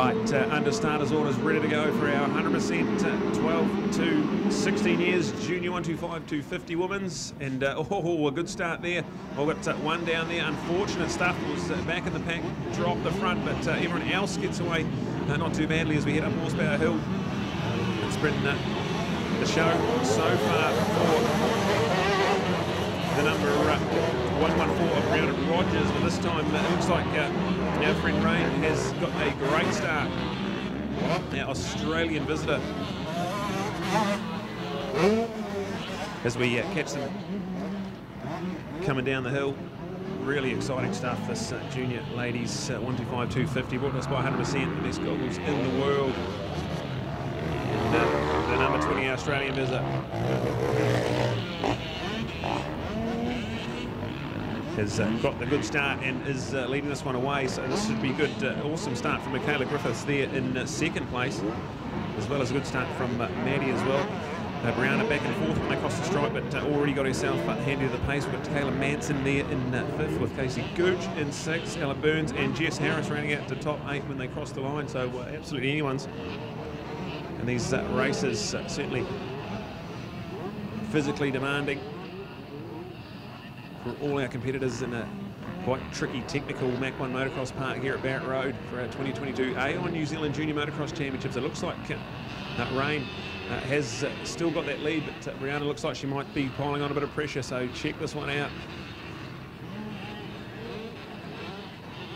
Right, understarters orders ready to go for our 100% 12 to 16 years junior 125 to 50 women's, and a good start there. We've got one down there. Unfortunate stuff, was back in the pack, dropped the front, but everyone else gets away not too badly as we head up Horsepower Hill. It's been the show so far for the number 114 of Brown Rogers, but this time it looks like our friend Rain has got a great start. Our Australian visitor, as we catch them coming down the hill. Really exciting stuff, this junior ladies 125 250, brought to us by 100%, the best goggles in the world. And the number 20 Australian visitor has got the good start and is leading this one away, so this should be good. Awesome start from Michaela Griffiths there in second place, as well as a good start from Maddie as well. Brianna back and forth when they cross the stripe, but already got herself handy to the pace. We've got Taylor Manson there in fifth, with Casey Gooch in sixth, Ella Burns and Jess Harris rounding out to top 8 when they cross the line, so absolutely anyone's. And these races certainly physically demanding for all our competitors in a quite tricky technical Mach 1 motocross park here at Barrett Road for our 2022 Aon New Zealand Junior Motocross Championships. It looks like Rain has still got that lead, but Brianna looks like she might be piling on a bit of pressure, so check this one out.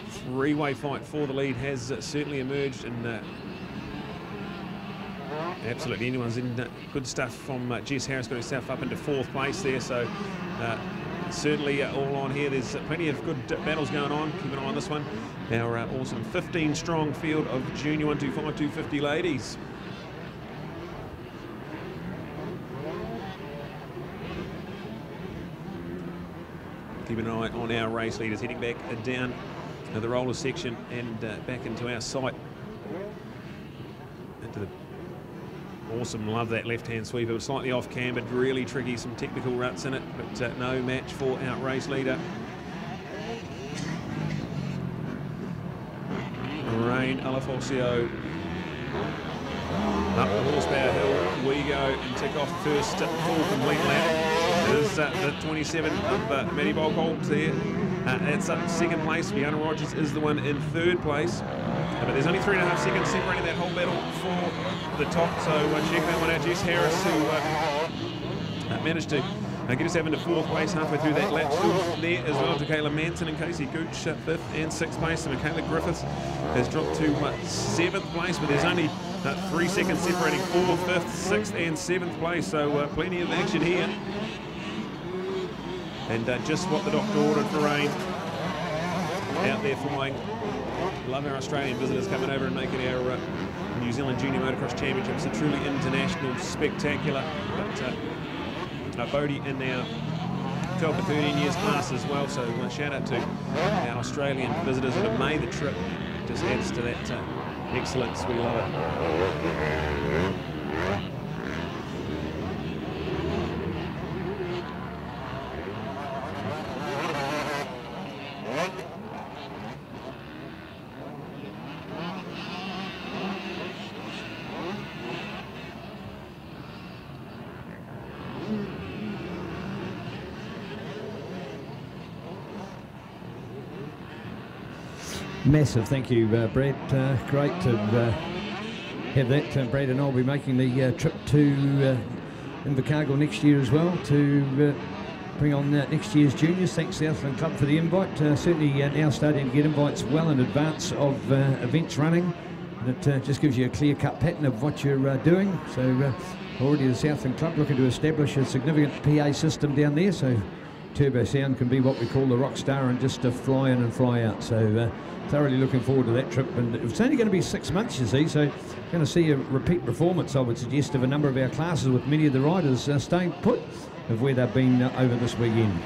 Three-way fight for the lead has certainly emerged, and absolutely anyone's in. Good stuff from Jess Harris, got herself up into fourth place there, so certainly all on here. There's plenty of good battles going on. Keep an eye on this one. Our awesome 15-strong field of junior 125 250 ladies. Keep an eye on our race leaders heading back down the roller section and back into our sight. Into the awesome, love that left-hand sweep. It was slightly off-cambered, really tricky, some technical ruts in it, but no match for our race leader. Rain Alafocio up the Horsepower Hill we go and tick off the first full complete lap. It is the 27 of Maddie Bolkolds there. That's up second place. Fiona Rogers is the one in third place. But there's only 3.5 seconds separating that whole battle for the top, so check that one out. Jess Harris, who managed to get herself into fourth place halfway through that lap, still there as well to Kayla Manson and Casey Gooch, fifth and sixth place. And Michaela Griffiths has dropped to seventh place, but there's only 3 seconds separating fourth, fifth, sixth and seventh place, so plenty of action here. And just what the doctor ordered for Rain out there flying. Love our Australian visitors coming over and making our New Zealand Junior Motocross Championships a truly international spectacular. But Bodie in our 12 to 13 years class as well, so shout out to our Australian visitors that have made the trip. Just adds to that excellence. We love it. Massive thank you, Brad. Great to have that. Brad and I will be making the trip to Invercargill next year as well to bring on next year's juniors. Thanks Southland Club for the invite. Certainly now starting to get invites well in advance of events running. And it just gives you a clear-cut pattern of what you're doing. So already the Southland Club looking to establish a significant PA system down there. So turbo sound can be what we call the rock star and just fly in and fly out. So thoroughly looking forward to that trip, and it's only going to be 6 months, you see, so going to see a repeat performance, I would suggest, of a number of our classes, with many of the riders staying put of where they've been over this weekend.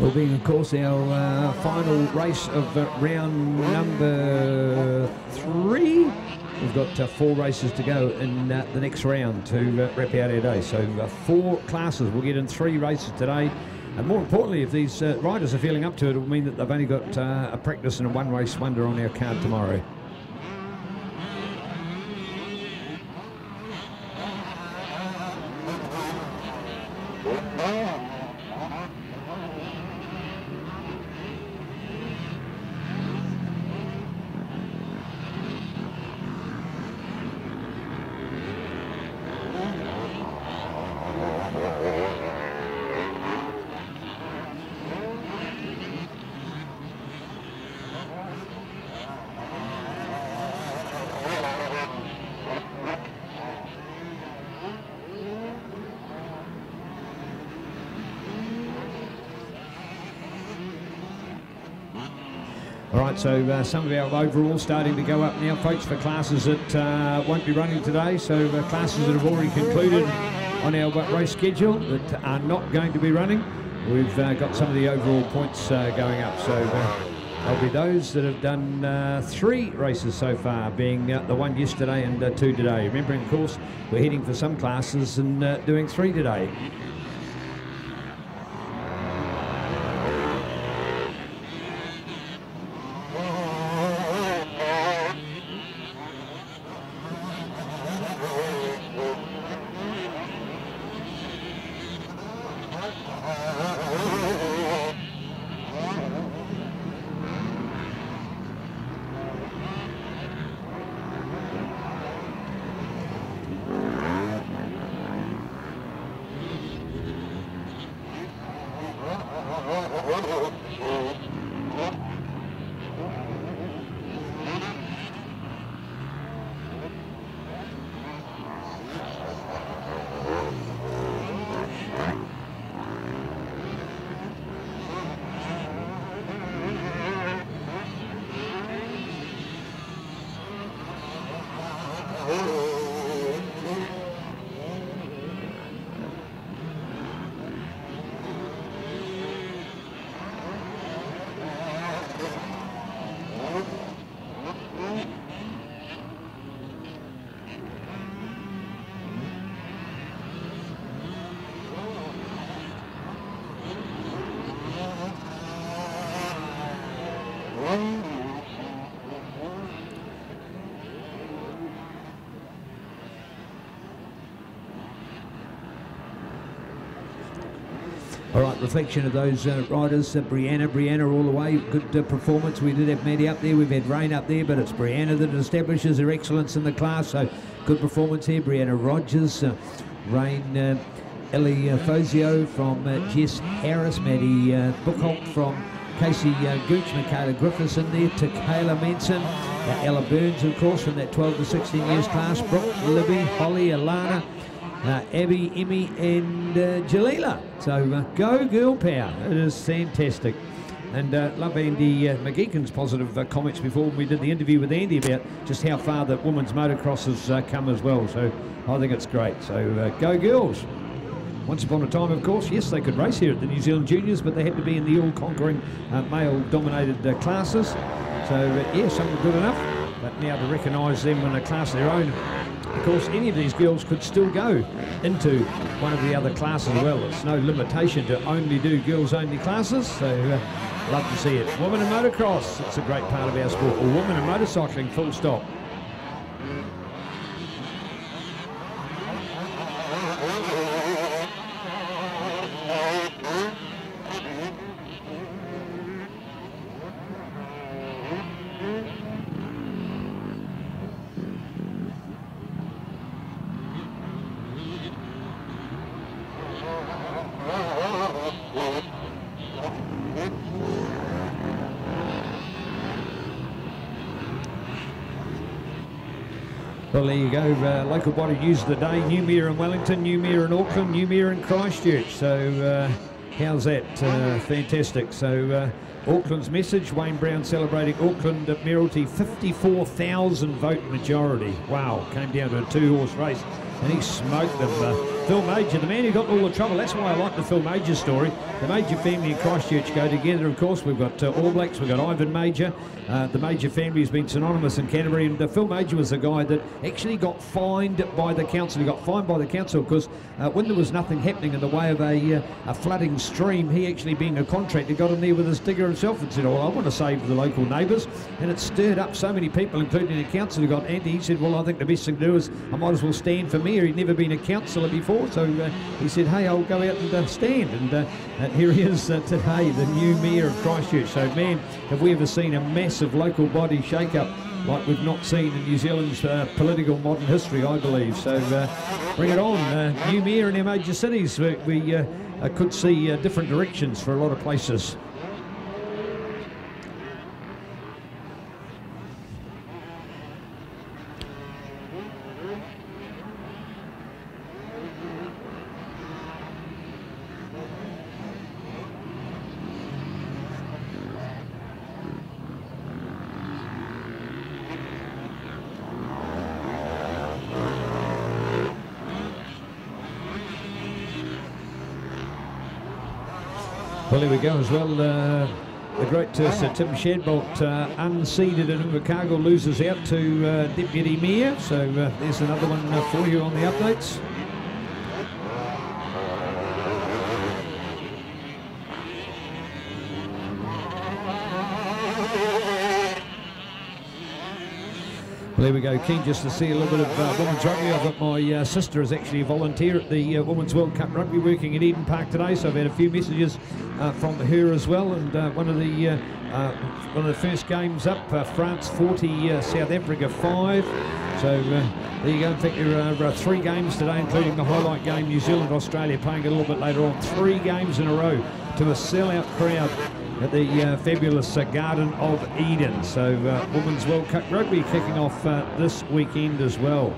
Well, being, of course, our final race of round number 3. We've got 4 races to go in the next round to wrap out our day. So 4 classes. We'll get in 3 races today. And more importantly, if these riders are feeling up to it, it will mean that they've only got a practice and a one-race wonder on our card tomorrow. All right, so some of our overalls starting to go up now, folks, for classes that won't be running today. So classes that have already concluded on our race schedule that are not going to be running. We've got some of the overall points going up. So there'll be those that have done 3 races so far, being the one yesterday and 2 today. Remembering, of course, we're heading for some classes and doing 3 today. All right, reflection of those riders. Brianna all the way. Good performance. We did have Maddie up there. We've had Rain up there, but it's Brianna that establishes her excellence in the class. So good performance here. Brianna Rogers, Rain, Ellie Fozio from Jess Harris, Maddie Buchholz from Casey Gooch, Michaela Griffiths in there, Takayla Manson, Ella Burns, of course, from that 12 to 16 years class, Brooke, Libby, Holly, Alana, Abby, Emmy and Jalila. So go girl power. It is fantastic. And love Andy McGeechan's positive comments before we did the interview with Andy about just how far the women's motocross has come as well. So I think it's great. So go girls. Once upon a time, of course, yes, they could race here at the New Zealand Juniors, but they had to be in the all-conquering male-dominated classes. So, yeah, some were good enough, but now to recognise them in a class of their own, of course, any of these girls could still go into one of the other classes as well. It's no limitation to only do girls-only classes, so love to see it. Women in motocross, it's a great part of our sport, or women in motorcycling, full stop. Well, there you go. Local body news of the day. Newmere in Wellington, Newmere in Auckland, Newmere in Christchurch. So how's that? Fantastic. So Auckland's message, Wayne Brown celebrating Auckland Admiralty 54,000 vote majority. Wow, came down to a 2-horse race and he smoked them. Phil Major, the man who got all the trouble. That's why I like the Phil Major story. The Major family in Christchurch go together, of course. We've got All Blacks, we've got Ivan Major. The Major family has been synonymous in Canterbury, and Phil Major was the guy that actually got fined by the council. He got fined by the council because when there was nothing happening in the way of a flooding stream, he actually, being a contractor, got in there with his digger himself and said, well, I want to save the local neighbours. And it stirred up so many people, including the council, who got anti. He said, well, I think the best thing to do is I might as well stand for mayor. He'd never been a councillor before, so he said, hey, I'll go out and stand. And here he is today, the new mayor of Christchurch. So, man, have we ever seen a massive local body shake-up like we've not seen in New Zealand's political modern history, I believe. So bring it on. New mayor in our major cities. We could see different directions for a lot of places. Well, here we go as well. The great Tim Shadbolt, unseeded in Invercargill, loses out to Deputy Mayor. So there's another one for you on the updates. Well, there we go. Keen just to see a little bit of women's rugby. I've got my sister is actually a volunteer at the Women's World Cup Rugby, working at Eden Park today. So I've had a few messages from her as well. And one of the first games up, France 40, South Africa 5. So there you go. In fact, there are 3 games today, including the highlight game, New Zealand Australia, playing a little bit later on. 3 games in a row to a sellout crowd at the fabulous Garden of Eden. So Women's World Cup Rugby kicking off this weekend as well.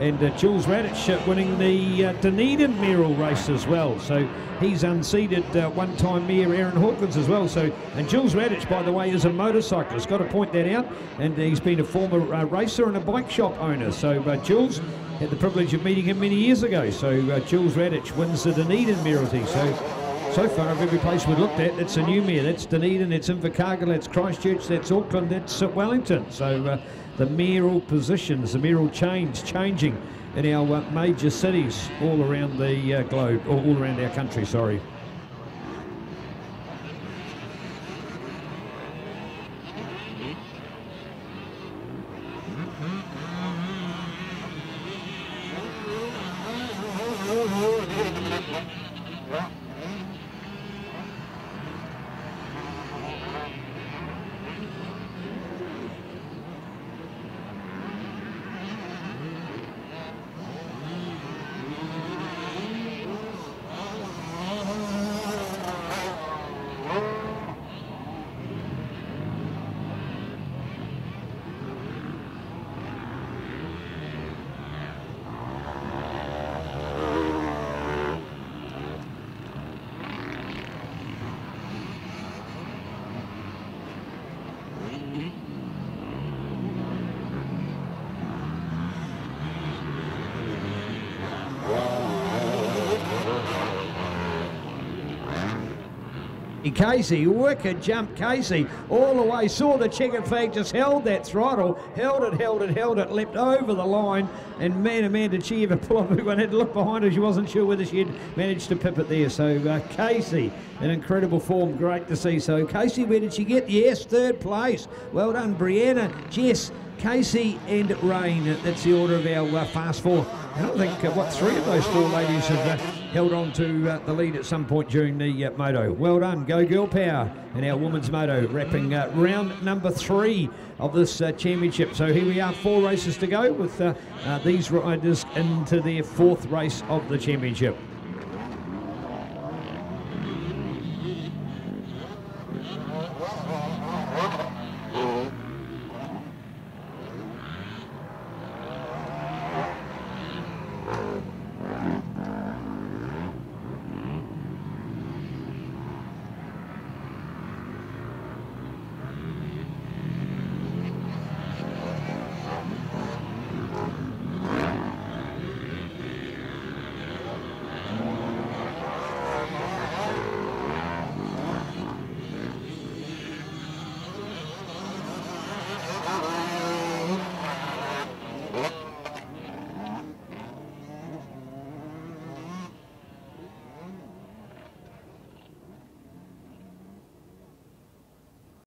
And Jules Radich winning the Dunedin mayoral race as well. So he's unseeded one-time mayor Aaron Hawkins as well. So, and Jules Radich, by the way, is a motorcyclist. Got to point that out. And he's been a former racer and a bike shop owner. So Jules had the privilege of meeting him many years ago. So Jules Radich wins the Dunedin mayoralty. So far, of every place we've looked at, it's a new mayor. That's Dunedin, that's Invercargill, that's Christchurch, that's Auckland, that's Wellington. So the mayoral positions, the mayoral changing in our major cities all around the globe, or all around our country, sorry. Casey, wicked jump, Casey, all the way, saw the checkered flag, just held that throttle, held it, leapt over the line, and man, oh man, did she ever pull up. Everyone had to look behind her, she wasn't sure whether she had managed to pip it there. So Casey, in incredible form, great to see. So Casey, where did she get? Yes, 3rd place. Well done, Brianna, Jess, Casey and Rain. That's the order of our fast 4. And I think, 3 of those 4 ladies have held on to the lead at some point during the moto. Well done, go girl power. And our women's moto wrapping round number 3 of this championship. So here we are, 4 races to go with these riders into their 4th race of the championship.